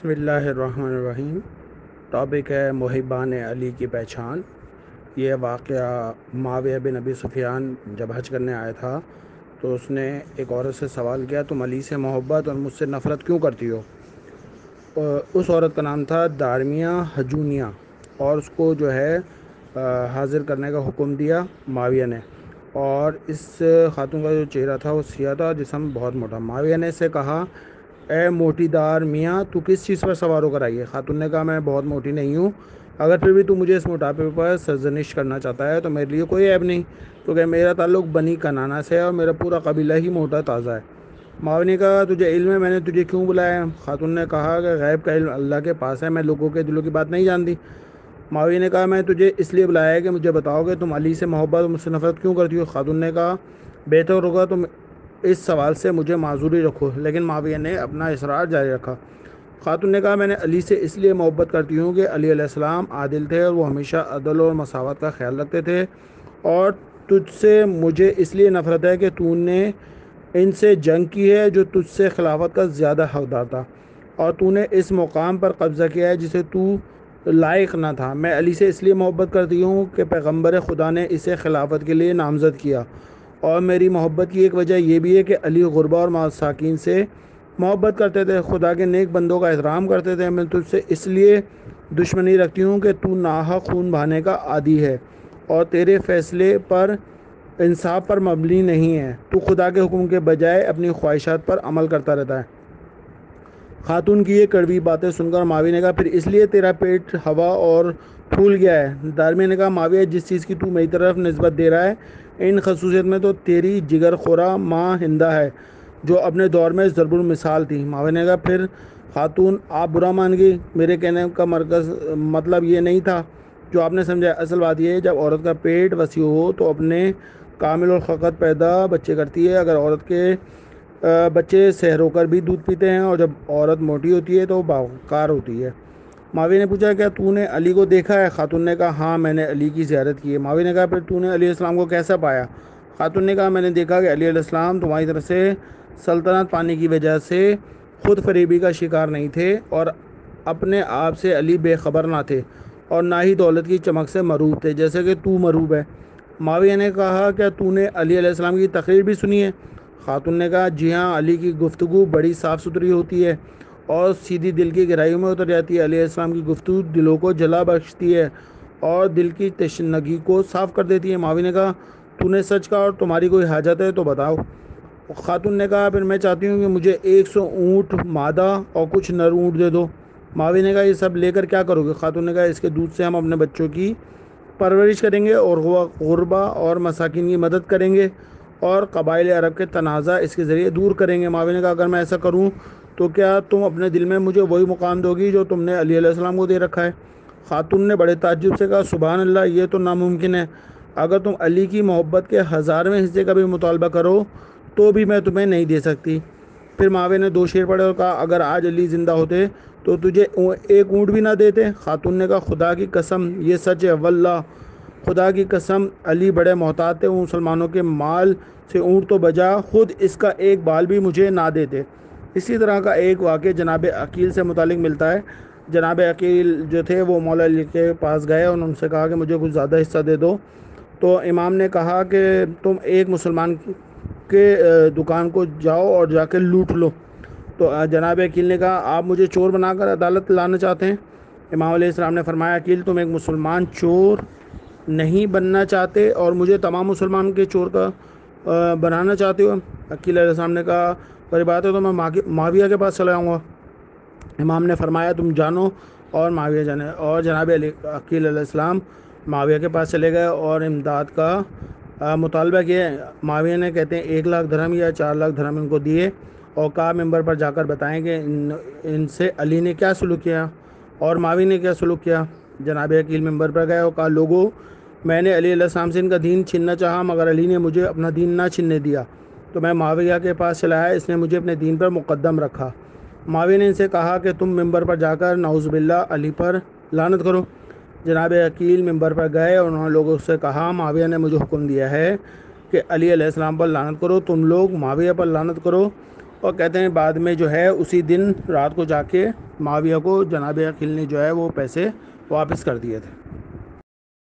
بسم اللہ الرحمن الرحیم۔ ٹاپک ہے محبان علی کی پہچان۔ یہ واقعہ معاویہ بن ابی سفیان جب حج کرنے آیا تھا تو اس نے ایک عورت سے سوال کیا، تم علی سے محبت اور مجھ سے نفرت کیوں کرتی ہو؟ اس عورت کا نام تھا دارمیہ ہجونیہ، اور اس کو جو ہے حاضر کرنے کا حکم دیا معاویہ نے۔ اور اس خاتون کا جو چہرہ تھا وہ سیاہ تھا، جسم بہت موٹا۔ معاویہ نے اسے کہا، اے موٹی دار میاں، تو کس چیز پر سوار ہو کر آئی ہے؟ خاتون نے کہا، میں بہت موٹی نہیں ہوں، اگر پھر بھی تو مجھے اس موٹاپے پر سرزنش کرنا چاہتا ہے تو میرے لیے کوئی عیب نہیں، کیونکہ میرا تعلق بنی کنانا سے ہے اور میرا پورا قبیلہ ہی موٹا تازہ ہے۔ معاویہ نے کہا، تجھے علم ہے میں نے تجھے کیوں بلایا ہے؟ خاتون نے کہا کہ غیب کا علم اللہ کے پاس ہے، میں لوگوں کے دلوں کی بات نہیں جانتی۔ معاویہ نے کہا، میں تجھے اس لیے بلایا ہے کہ مجھے بتاؤ کہ تم علی سے محبت اور مجھ سے نفرت کیوں کرتی ہو؟ خاتون نے کہا، بہتر ہوگا تم اس سوال سے مجھے معذوری رکھو، لیکن معاویہ نے اپنا اصرار جاری رکھا۔ خاتون نے کہا، میں نے علی سے اس لیے محبت کرتی ہوں کہ علی علیہ السلام عادل تھے اور وہ ہمیشہ عدل اور مساوات کا خیال رکھتے تھے، اور تجھ سے مجھے اس لیے نفرت ہے کہ تو نے ان سے جنگ کی ہے جو تجھ سے خلافت کا زیادہ حقدار تھا، اور تو نے اس مقام پر قبضہ کیا ہے جسے تو لائق نہ تھا۔ میں علی سے اس لیے محبت کرتی ہوں کہ پیغمبر خدا نے اسے خلافت کے لیے نامزد کیا، اور میری محبت کی ایک وجہ یہ بھی ہے کہ علی غربا اور مساکین سے محبت کرتے تھے، خدا کے نیک بندوں کا احترام کرتے تھے۔ میں تجھ سے اس لیے دشمنی رکھتی ہوں کہ تو ناحق خون بہانے کا عادی ہے اور تیرے فیصلے پر انصاف پر مبنی نہیں ہے، تو خدا کے حکم کے بجائے اپنی خواہشات پر عمل کرتا رہتا ہے۔ خاتون کی یہ کڑوی باتیں سن کر معاویہ نے کہا، پھر اس لیے تیرا پیٹ ہوا اور پھول گیا ہے؟ دارمیہ نے کہا، معاویہ، جس چیز کی تو میری طرف نسبت دے رہا ہے ان خصوصیت میں تو تیری جگر خورا ماں ہندہ ہے، جو اپنے دور میں ضرب المثال تھی۔ معاویہ نے کہا، پھر خاتون آپ برا مان گئی، میرے کہنے کا مطلب یہ نہیں تھا جو آپ نے سمجھا۔ اصل بات یہ ہے، جب عورت کا پیٹ وسیع ہو تو اپنے کامل اور خلقت پیدا بچے کرتی ہے۔ اگر عورت کے بچے سحر ہو کر بھی دودھ پیتے ہیں، اور جب عورت موٹی ہوتی ہے تو وہ باوقار ہوتی ہے۔ معاویہ نے پوچھا، کیا تو نے علی کو دیکھا ہے؟ خاتون نے کہا، ہاں، میں نے علی کی زیارت کی ہے۔ معاویہ نے کہا، پھر تو نے علیہ السلام کو کیسا پایا؟ خاتون نے کہا، میں نے دیکھا کہ علی علیہ السلام تمہاری طرف سے سلطنت پانے کی وجہ سے خود فریبی کا شکار نہیں تھے، اور اپنے آپ سے علی بے خبر نہ تھے، اور نہ ہی دولت کی چمک سے مروب تھے جیسے کہ تو مروب ہے۔ معاویہ نے کہا، کیا تو نے علی علیہ السلام کی تقریر بھی سنی ہے؟ خاتون نے کہا، جی ہاں، علی کی گفتگو بڑی صاف ستھری ہوتی ہے اور سیدھی دل کی گہرائیوں میں اتر جاتی ہے۔ علیہ السلام کی گفتگو دلوں کو جلا بخشتی ہے اور دل کی تشنگی کو صاف کر دیتی ہے۔ معاویہ نے کہا، تو نے سچ کہا، اور تمہاری کوئی حاجت ہے تو بتاؤ۔ خاتون نے کہا، پھر میں چاہتی ہوں کہ مجھے 100 اونٹ مادہ اور کچھ نر اونٹ دے دو۔ معاویہ نے کہا، یہ سب لے کر کیا کرو گے؟ خاتون نے کہا، اس کے دودھ سے ہم اپنے بچوں کی پرورش کریں گے اور غربا اور مساکین کی مدد کریں گے، اور قبائل عرب کے تنازع اس کے ذریعے دور کریں گے۔ معاویہ نے کہا، اگر میں ایسا کروں تو کیا تم اپنے دل میں مجھے وہی مقام دو گی جو تم نے علی علیہ السلام کو دے رکھا ہے؟ خاتون نے بڑے تعجب سے کہا، سبحان اللہ، یہ تو ناممکن ہے۔ اگر تم علی کی محبت کے 1000ویں حصے کا بھی مطالبہ کرو تو بھی میں تمہیں نہیں دے سکتی۔ پھر معاویہ نے 2 شعر پڑھے اور کہا، اگر آج علی زندہ ہوتے تو تجھے 1 اونٹ بھی نہ دیتے۔ خاتون نے کہا، خدا کی قسم یہ سچ ہے، واللہ، خدا کی قسم علی بڑے محتاط تھے، وہ مسلمانوں کے مال سے اونٹ تو بجا خود اس کا ایک بال بھی مجھے نہ دیتے۔ اسی طرح کا ایک واقعہ جناب عقیل سے متعلق ملتا ہے۔ جناب عقیل جو تھے وہ مولا علی کے پاس گئے اور ان سے کہا کہ مجھے کچھ زیادہ حصہ دے دو، تو امام نے کہا کہ تم ایک مسلمان کے دکان کو جاؤ اور جا کے لوٹ لو۔ تو جناب عقیل نے کہا، آپ مجھے چور بنا کر عدالت لانا چاہتے ہیں؟ امام علیہ السلام نے فرمایا، عقیل، تم ایک مسلمان چور نہیں بننا چاہتے اور مجھے تمام مسلمان کے چور کا بنانا چاہتے ہو؟ عقیل علیہ السلام نے کہا، بڑی بات ہے، تو میں معاویہ کے پاس چلا جاؤں گا۔ امام نے فرمایا، تم جانو، اور معاویہ جانے، اور جناب عقیل علیہ السلام معاویہ کے پاس چلے گئے اور امداد کا مطالبہ کیا۔ معاویہ نے، کہتے ہیں، 1,00,000 درہم یا 4,00,000 درہم ان کو دیے اور کہا، ممبر پر جا کر بتائیں کہ ان سے علی نے کیا سلوک کیا اور معاویہ نے کیا سلوک کیا۔ جناب عقیل ممبر پر گئے اور کہا، لوگو، میں نے علی علیہ السلام سے ان کا دین چھیننا چاہا، مگر علی نے مجھے اپنا دین نہ چھیننے دیا، تو میں معاویہ کے پاس چلا آیا، اس نے مجھے اپنے دین پر مقدم رکھا۔ معاویہ نے ان سے کہا کہ تم ممبر پر جا کر نعوذ باللہ علی پر لعنت کرو۔ جناب عقیل ممبر پر گئے اور انہوں نے لوگوں سے کہا، معاویہ نے مجھے حکم دیا ہے کہ علی علیہ السلام پر لعنت کرو، تم لوگ معاویہ پر لعنت کرو اور کہتے ہیں بعد میں جو ہے اسی دن رات کو جا کے معاویہ کو جناب عقیل نے جو ہے وہ پیسے واپس کر دیے تھے.